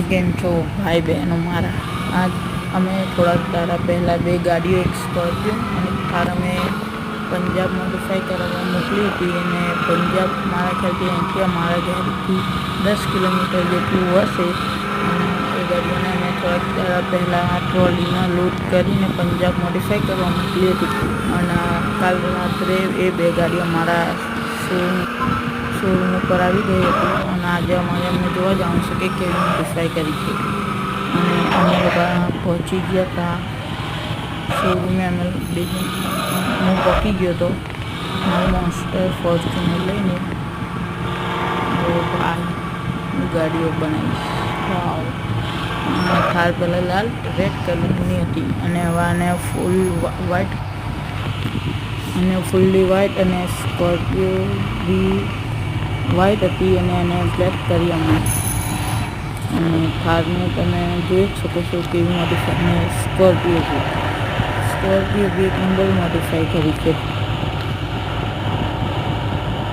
કેમ છો ભાઈ બહેનો મારા? આજ અમે થોડાક દાડા પહેલાં બે ગાડીઓ, એક સ્કોર્પિયો અને કાર અમે પંજાબ મોડિફાઈ કરાવવા મોકલી હતી. અને પંજાબ મારા ખ્યાલથી અહીંથી અમારા ઘરથી 10 કિલોમીટર જેટલું હશે. અને એ ગાડીઓને અમે થોડાક દાડા પહેલાં ટ્રોલીમાં લોડ કરીને પંજાબ મોડિફાઈ કરવા મોકલી હતી. અને કાલ રાત્રે એ બે ગાડીઓ મારા શોરૂમ ઉપર આવી ગઈ હતી. અને આજે અમારે અમને જોવા જવાનું છે કે કેવી મોડિફાઈ કરી છે. અને અમે લોકો પહોંચી ગયા હતા શોરૂમે. હું પહોંચી ગયો હતો મારી મોન્સ્ટર ફોર્ચ્યુનર લઈને. ગાડીઓ બનાવીશ. વાવ! થાર પહેલાં લાલ રેડ કલરની હતી અને હવે આને ફૂલ્લી વ્હાઇટ અને સ્કોર્પિયો બી વ્હાઇટ હતી અને એને બ્લેક કરી અમે. અને થારને તમે જોઈ શકો છો કેવી મોડિફાઈ. અને સ્કોર્પિયો બી એક નંબર મોડિફાઈ કરી છે.